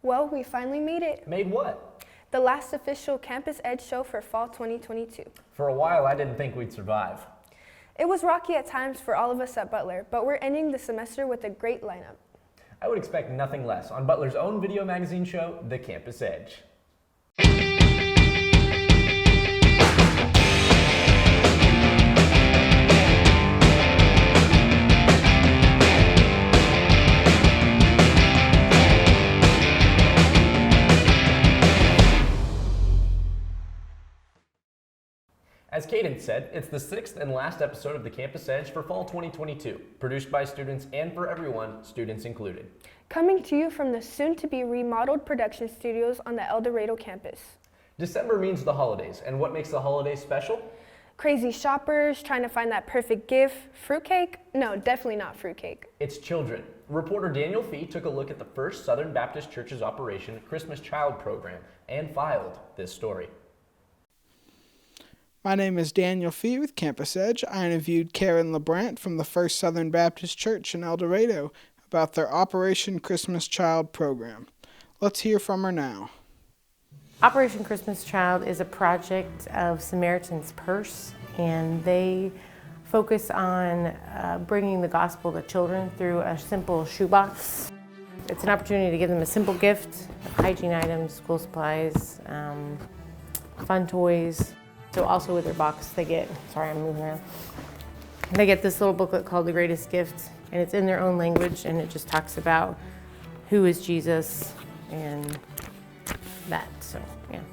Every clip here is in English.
Well, we finally made it. Made what? The last official Campus Edge show for fall 2022. For a while, I didn't think we'd survive. It was rocky at times for all of us at Butler, but we're ending the semester with a great lineup. I would expect nothing less on Butler's own video magazine show, The Campus Edge. As Cadence said, it's the 6th and last episode of the Campus Edge for fall 2022, produced by students and for everyone, students included. Coming to you from the soon-to-be remodeled production studios on the El Dorado campus. December means the holidays, and what makes the holidays special? Crazy shoppers trying to find that perfect gift. Fruitcake? No, definitely not fruitcake. It's children. Reporter Daniel Fee took a look at the first Southern Baptist Church's Operation Christmas Child program and filed this story. My name is Daniel Fee with Campus Edge. I interviewed Karen LeBrant from the First Southern Baptist Church in El Dorado about their Operation Christmas Child program. Let's hear from her now. Operation Christmas Child is a project of Samaritan's Purse, and they focus on bringing the gospel to children through a simple shoebox. It's an opportunity to give them a simple gift of hygiene items, school supplies, fun toys. So also with their box, they get, sorry, I'm moving around. They get this little booklet called The Greatest Gift, and it's in their own language, and it just talks about who is Jesus and that, so yeah.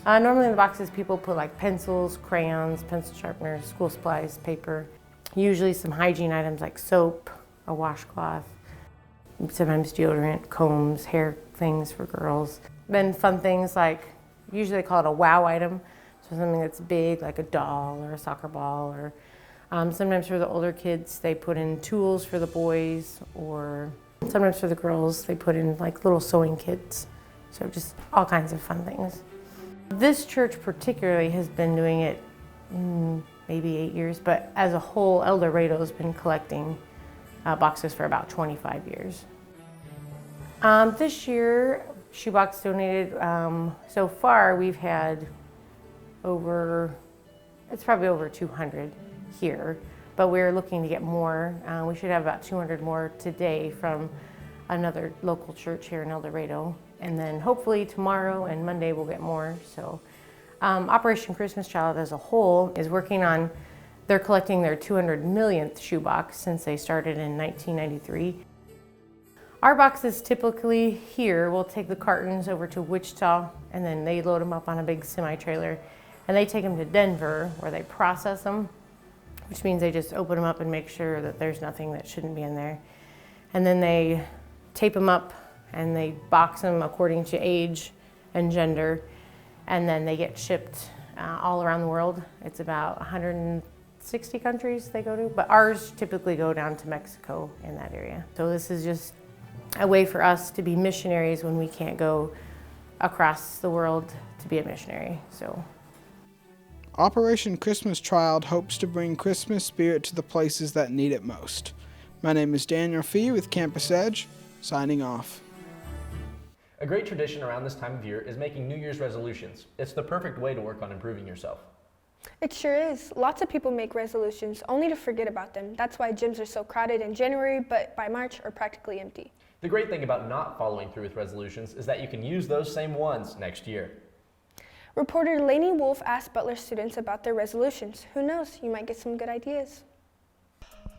Normally in the boxes, people put like pencils, crayons, pencil sharpeners, school supplies, paper, usually some hygiene items like soap, a washcloth, sometimes deodorant, combs, hair things for girls. Then fun things like, usually they call it a wow item, so something that's big like a doll or a soccer ball, or sometimes for the older kids they put in tools for the boys, or sometimes for the girls they put in like little sewing kits, so just all kinds of fun things. This church particularly has been doing it maybe 8 years, but as a whole El Dorado has been collecting boxes for about 25 years. This year Shoebox donated, so far we've had it's probably over 200 here, but we're looking to get more. We should have about 200 more today from another local church here in El Dorado. And then hopefully tomorrow and Monday we'll get more. So Operation Christmas Child as a whole is working on, they're collecting their 200 millionth shoebox since they started in 1993. Our boxes typically here will take the cartons over to Wichita, and then they load them up on a big semi-trailer, and they take them to Denver where they process them, which means they just open them up and make sure that there's nothing that shouldn't be in there. And then they tape them up and they box them according to age and gender, and then they get shipped all around the world. It's about 160 countries they go to, but ours typically go down to Mexico in that area. So this is just a way for us to be missionaries when we can't go across the world to be a missionary. So, Operation Christmas Child hopes to bring Christmas spirit to the places that need it most. My name is Daniel Fee with Campus Edge, signing off. A great tradition around this time of year is making New Year's resolutions. It's the perfect way to work on improving yourself. It sure is. Lots of people make resolutions only to forget about them. That's why gyms are so crowded in January, but by March are practically empty. The great thing about not following through with resolutions is that you can use those same ones next year. Reporter Lanie Wolf asked Butler students about their resolutions. Who knows, you might get some good ideas.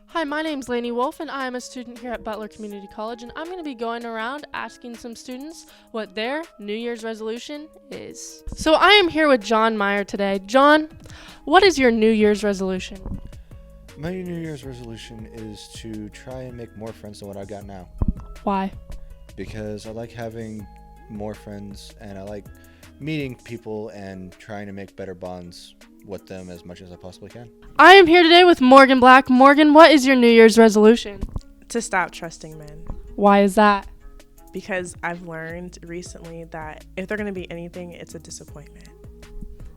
Hi, my name's Lanie Wolf, and I am a student here at Butler Community College, and I'm going to be going around asking some students what their New Year's resolution is. So I am here with John Meyer today. John, what is your New Year's resolution? My New Year's resolution is to try and make more friends than what I've got now. Why? Because I like having more friends, and I like meeting people and trying to make better bonds with them as much as I possibly can. I am here today with Morgan Black. Morgan, what is your New Year's resolution? To stop trusting men. Why is that? Because I've learned recently that if they're going to be anything, it's a disappointment.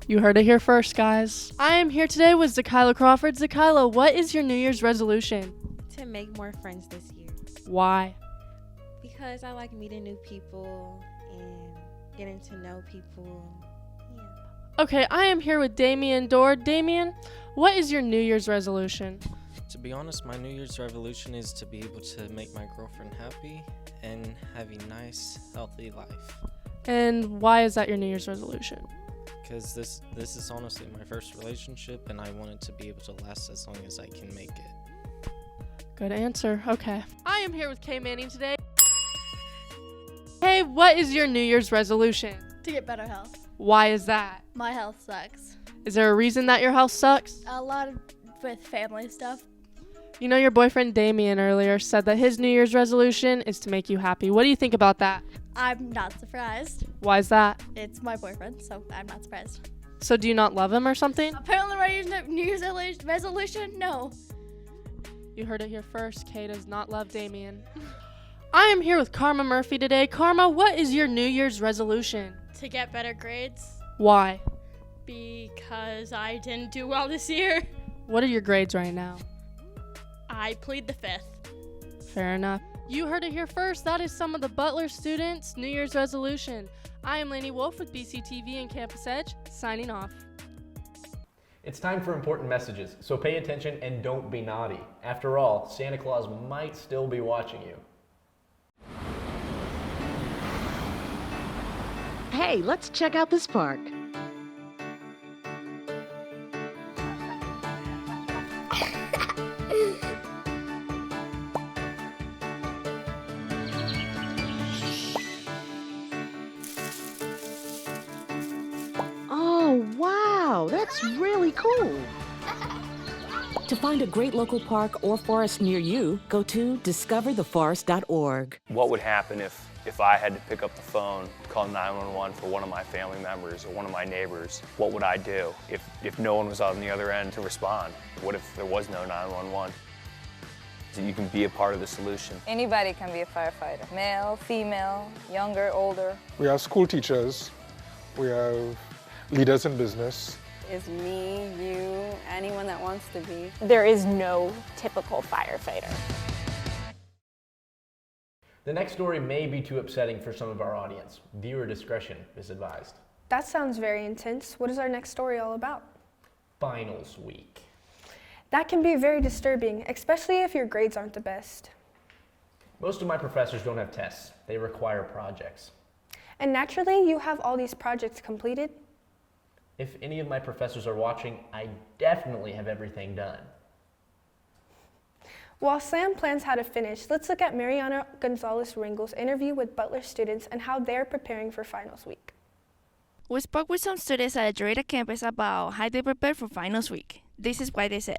You heard it here first, guys. I am here today with Zakila Crawford. Zakila, what is your New Year's resolution? To make more friends this year. Why? Because I like meeting new people and getting to know people. Yeah. Okay, I am here with Damien Dorr. Damien, what is your New Year's resolution? To be honest, my New Year's resolution is to be able to make my girlfriend happy and have a nice, healthy life. And why is that your New Year's resolution? Because this is honestly my first relationship, and I want it to be able to last as long as I can make it. Good answer. Okay. I am here with Kay Manning today. Hey, what is your New Year's resolution? To get better health. Why is that? My health sucks. Is there a reason that your health sucks? A lot with family stuff. You know, your boyfriend Damien earlier said that his New Year's resolution is to make you happy. What do you think about that? I'm not surprised. Why is that? It's my boyfriend, so I'm not surprised. So do you not love him or something? Apparently my New Year's resolution, no. You heard it here first. Kay does not love Damien. I am here with Karma Murphy today. Karma, what is your New Year's resolution? To get better grades. Why? Because I didn't do well this year. What are your grades right now? I plead the fifth. Fair enough. You heard it here first. That is some of the Butler students' New Year's resolution. I am Lanie Wolf with BCTV and Campus Edge, signing off. It's time for important messages, so pay attention and don't be naughty. After all, Santa Claus might still be watching you. Hey, let's check out this park. Oh, wow, that's really cool. To find a great local park or forest near you, go to discovertheforest.org. What would happen if I had to pick up the phone, call 911 for one of my family members or one of my neighbors? What would I do if no one was on the other end to respond? What if there was no 911? So you can be a part of the solution. Anybody can be a firefighter, male, female, younger, older. We have school teachers, we have leaders in business. Is me, you, anyone that wants to be. There is no typical firefighter. The next story may be too upsetting for some of our audience. Viewer discretion is advised. That sounds very intense. What is our next story all about? Finals week. That can be very disturbing, especially if your grades aren't the best. Most of my professors don't have tests. They require projects. And naturally, you have all these projects completed. If any of my professors are watching, I definitely have everything done. While Sam plans how to finish, let's look at Mariana Gonzalez Rangel's interview with Butler students and how they're preparing for finals week. We spoke with some students at the Dorado campus about how they prepare for finals week. This is what they said.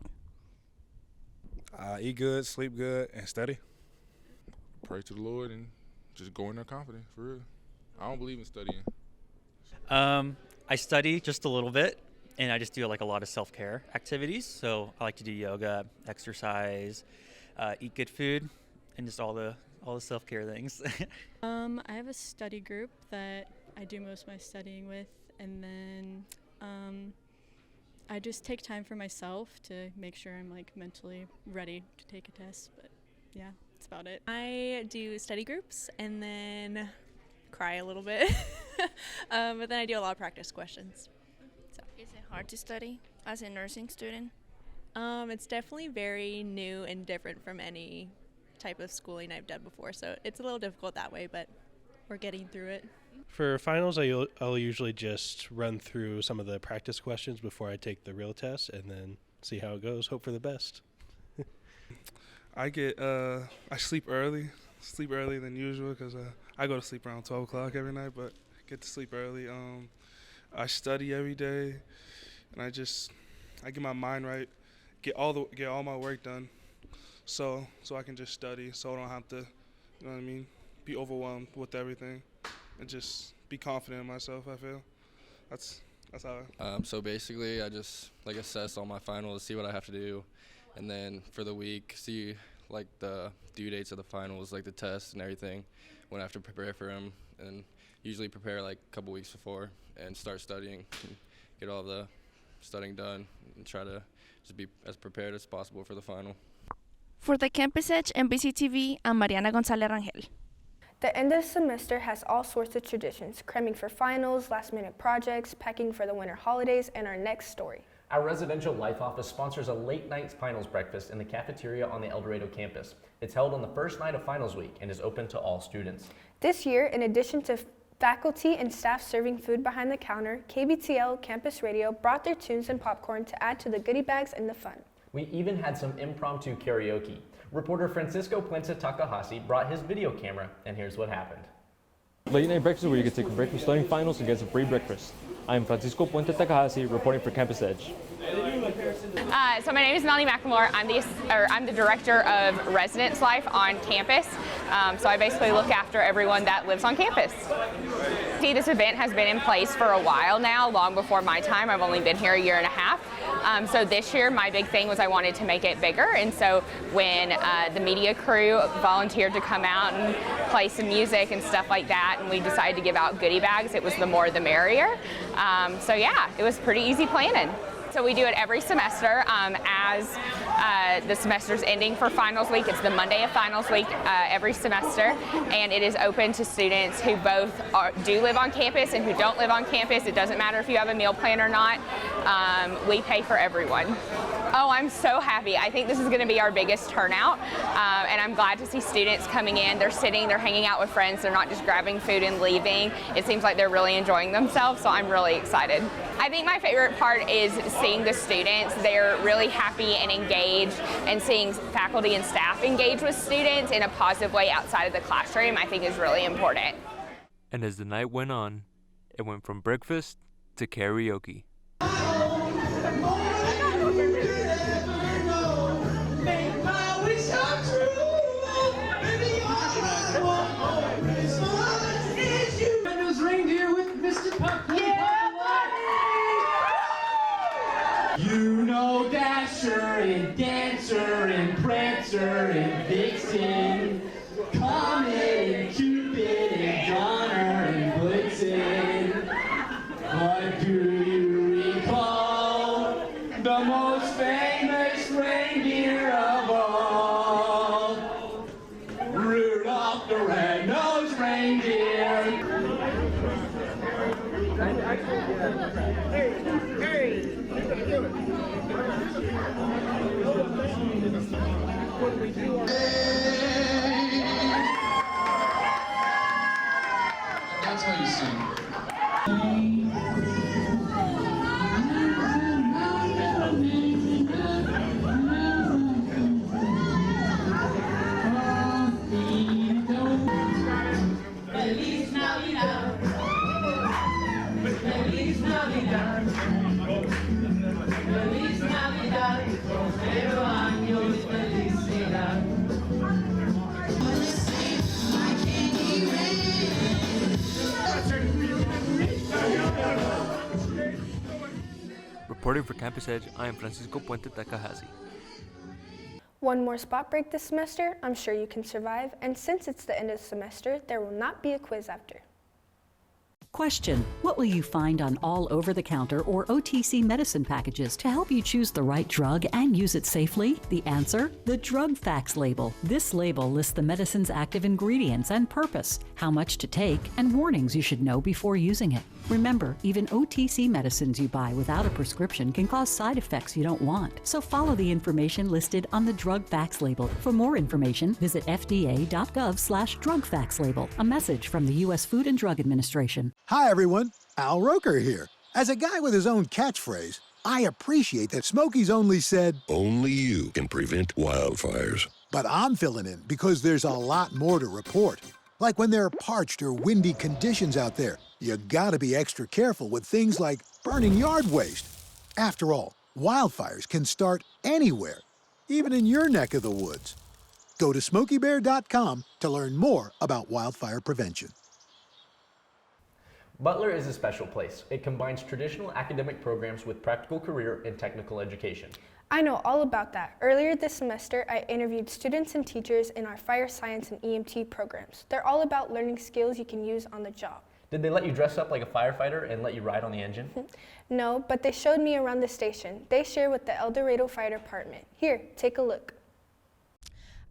Eat good, sleep good, and study. Pray to the Lord and just go in there confident, for real. I don't believe in studying. I study just a little bit, and I just do like a lot of self-care activities. So I like to do yoga, exercise, eat good food, and just all the self-care things. I have a study group that I do most of my studying with, and then I just take time for myself to make sure I'm like mentally ready to take a test. But yeah, that's about it. I do study groups and then cry a little bit, but then I do a lot of practice questions. So. Is it hard to study as a nursing student? It's definitely very new and different from any type of schooling I've done before, so it's a little difficult that way, but we're getting through it. For finals, I'll usually just run through some of the practice questions before I take the real test and then see how it goes, hope for the best. I sleep early than usual because I go to sleep around 12 o'clock every night, but get to sleep early. I study every day, and I get my mind right, get all my work done, so I can just study, so I don't have to, you know what I mean, be overwhelmed with everything, and just be confident in myself. I feel that's how. So basically, I just assess all my finals, see what I have to do, and then for the week, see like the due dates of the finals, like the tests and everything, when I have to prepare for them, and usually prepare like a couple weeks before and start studying, and get all the studying done, and try to just be as prepared as possible for the final. For the Campus Edge and BCTV, I'm Mariana Gonzalez Rangel. The end of semester has all sorts of traditions, cramming for finals, last-minute projects, packing for the winter holidays, and our next story. Our residential life office sponsors a late-night finals breakfast in the cafeteria on the El Dorado campus. It's held on the first night of finals week and is open to all students. This year, in addition to faculty and staff serving food behind the counter, KBTL Campus Radio brought their tunes and popcorn to add to the goodie bags and the fun. We even had some impromptu karaoke. Reporter Francisco Puente-Takajasi brought his video camera, and here's what happened. Late night breakfast where you can take a break from studying finals and get some free breakfast. I'm Francisco Puente-Takajasi reporting for Campus Edge. So my name is Lanie McLemore. I'm the director of residence life on campus. So I basically look after everyone that lives on campus. See, this event has been in place for a while now, long before my time. I've only been here a year and a half. So this year, my big thing was I wanted to make it bigger. And so when the media crew volunteered to come out and play some music and stuff like that, and we decided to give out goodie bags, it was the more the merrier. So yeah, it was pretty easy planning. So we do it every semester as the semester's ending for finals week. It's the Monday of finals week every semester, and it is open to students who both do live on campus and who don't live on campus. It doesn't matter if you have a meal plan or not. We pay for everyone. Oh, I'm so happy. I think this is going to be our biggest turnout, and I'm glad to see students coming in. They're sitting, they're hanging out with friends. They're not just grabbing food and leaving. It seems like they're really enjoying themselves, so I'm really excited. I think my favorite part is seeing the students. They're really happy and engaged, and seeing faculty and staff engage with students in a positive way outside of the classroom, I think is really important. And as the night went on, it went from breakfast to karaoke. You know Dasher and Dancer and Prancer and Vixen, Comet and Cupid and Donner and Blitzen. But do you recall the most famous reindeer of all? Rudolph the Red-Nosed Reindeer. That's how you sing. Feliz Navidad. Feliz Navidad. Feliz Navidad. Prospero año de felicidad. Reporting for Campus Edge, I am Francisco Puente-Takajasi. One more spot break this semester, I'm sure you can survive, and since it's the end of the semester, there will not be a quiz after. Question: what will you find on all over-the-counter or OTC medicine packages to help you choose the right drug and use it safely? The answer: the drug facts label. This label lists the medicine's active ingredients and purpose, how much to take, and warnings you should know before using it. Remember, even OTC medicines you buy without a prescription can cause side effects you don't want. So follow the information listed on the drug facts label. For more information, visit fda.gov/drug facts label. A message from the U.S. Food and Drug Administration. Hi everyone, Al Roker here. As a guy with his own catchphrase, I appreciate that Smokey's only said, "Only you can prevent wildfires." But I'm filling in because there's a lot more to report. Like when there are parched or windy conditions out there, you gotta be extra careful with things like burning yard waste. After all, wildfires can start anywhere, even in your neck of the woods. Go to SmokeyBear.com to learn more about wildfire prevention. Butler is a special place. It combines traditional academic programs with practical career and technical education. I know all about that. Earlier this semester, I interviewed students and teachers in our fire science and EMT programs. They're all about learning skills you can use on the job. Did they let you dress up like a firefighter and let you ride on the engine? No, but they showed me around the station. They share with the El Dorado Fire Department. Here, take a look.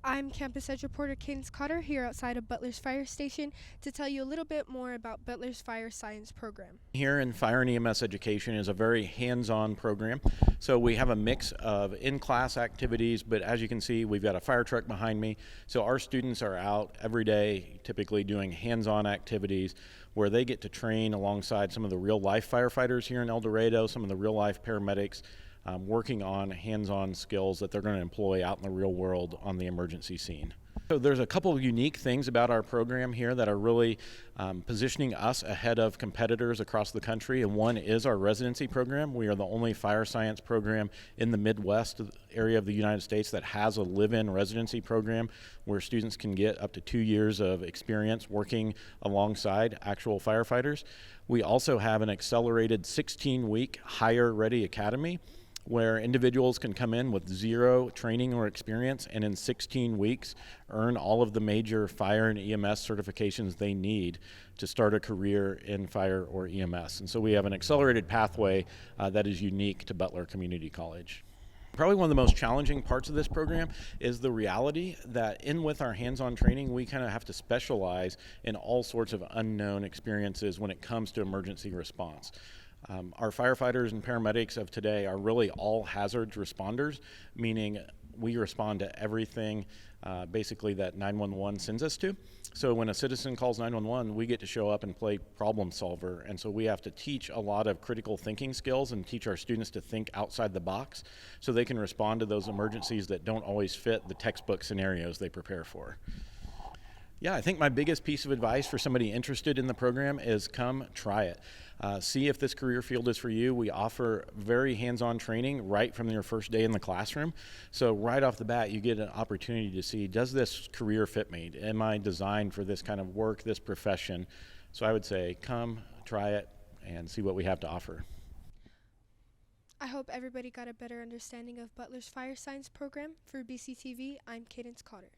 I'm Campus Edge reporter Cadence Cotter here outside of Butler's Fire Station to tell you a little bit more about Butler's Fire Science program. Here in Fire and EMS Education is a very hands-on program. So we have a mix of in-class activities, but as you can see, we've got a fire truck behind me. So our students are out every day, typically doing hands-on activities where they get to train alongside some of the real-life firefighters here in El Dorado, some of the real-life paramedics, working on hands-on skills that they're going to employ out in the real world on the emergency scene. So there's a couple of unique things about our program here that are really positioning us ahead of competitors across the country, and one is our residency program. We are the only fire science program in the Midwest area of the United States that has a live-in residency program where students can get up to 2 years of experience working alongside actual firefighters. We also have an accelerated 16-week Hire Ready Academy where individuals can come in with 0 training or experience and in 16 weeks earn all of the major fire and EMS certifications they need to start a career in fire or EMS. And so we have an accelerated pathway that is unique to Butler Community College. Probably one of the most challenging parts of this program is the reality that with our hands-on training, we kind of have to specialize in all sorts of unknown experiences when it comes to emergency response. Our firefighters and paramedics of today are really all hazards responders, meaning we respond to everything basically that 911 sends us to. So when a citizen calls 911, we get to show up and play problem solver, and so we have to teach a lot of critical thinking skills and teach our students to think outside the box so they can respond to those emergencies that don't always fit the textbook scenarios they prepare for. Yeah, I think my biggest piece of advice for somebody interested in the program is come try it. See if this career field is for you. We offer very hands-on training right from your first day in the classroom. So right off the bat, you get an opportunity to see, does this career fit me? Am I designed for this kind of work, this profession? So I would say come, try it, and see what we have to offer. I hope everybody got a better understanding of Butler's Fire Science program. For BCTV, I'm Cadence Cotter.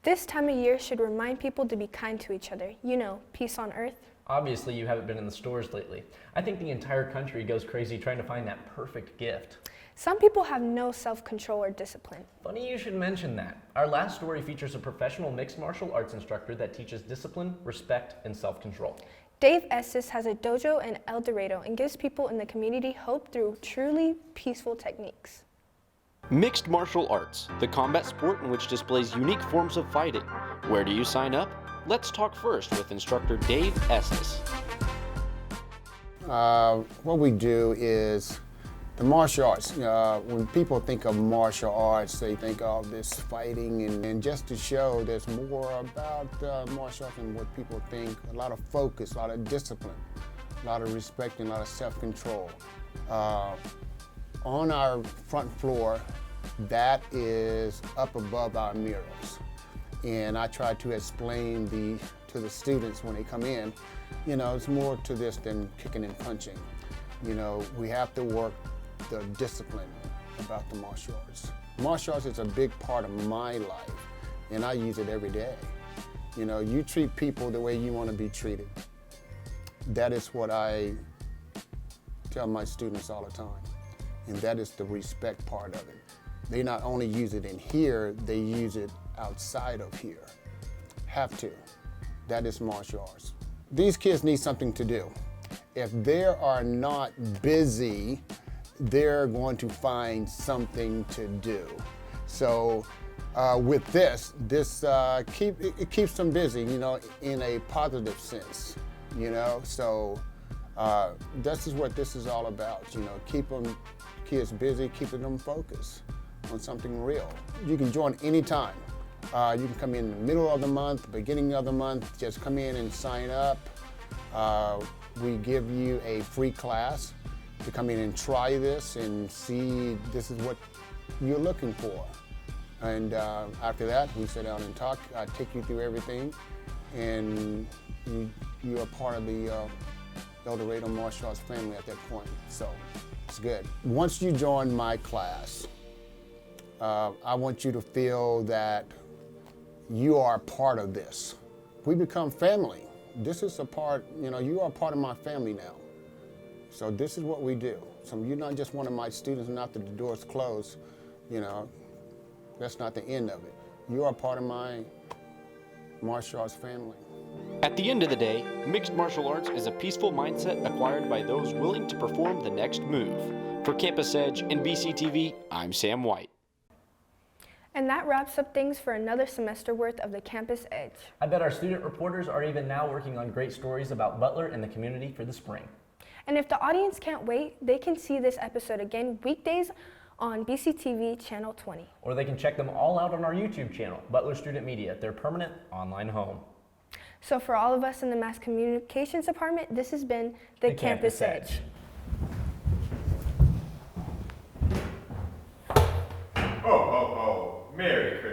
This time of year should remind people to be kind to each other. You know, peace on earth. Obviously, you haven't been in the stores lately. I think the entire country goes crazy trying to find that perfect gift. Some people have no self-control or discipline. Funny you should mention that. Our last story features a professional mixed martial arts instructor that teaches discipline, respect, and self-control. Dave Estes has a dojo in El Dorado and gives people in the community hope through truly peaceful techniques. Mixed martial arts, the combat sport in which displays unique forms of fighting. Where do you sign up? Let's talk first with instructor Dave Estes. What we do is the martial arts. When people think of martial arts, they think of this fighting, and just to show there's more about martial arts than what people think. A lot of focus, a lot of discipline, a lot of respect, and a lot of self-control. On our front floor, that is up above our mirrors. And I try to explain to the students when they come in, you know, it's more to this than kicking and punching. You know, we have to work the discipline about the martial arts. Martial arts is a big part of my life, and I use it every day. You know, you treat people the way you want to be treated. That is what I tell my students all the time, and that is the respect part of it. They not only use it in here, they use it outside of here. Have to. That is martial arts. These kids need something to do. If they are not busy, they're going to find something to do. So with this it keeps them busy, you know, in a positive sense, you know. So this is what this is all about, you know, keep them kids busy, keeping them focused on something real. You can join anytime. You can come in the middle of the month, beginning of the month, just come in and sign up. We give you a free class to come in and try this and see this is what you're looking for. And after that, we sit down and talk. I take you through everything, and you're a part of the El Dorado martial arts family at that point. So it's good. Once you join my class, I want you to feel that you are a part of this. We become family. This is a part, you know, you are a part of my family now. So this is what we do. So you're not just one of my students, and after the door's closed, you know, that's not the end of it. you are part of my martial arts family. At the end of the day, mixed martial arts is a peaceful mindset acquired by those willing to perform the next move. For Campus Edge and BCTV, I'm Sam White. And that wraps up things for another semester worth of the Campus Edge. I bet our student reporters are even now working on great stories about Butler and the community for the spring. And if the audience can't wait, they can see this episode again weekdays on BCTV Channel 20. Or they can check them all out on our YouTube channel, Butler Student Media, their permanent online home. So for all of us in the Mass Communications Department, this has been the Campus Edge. Ho, ho, ho. Merry Christmas.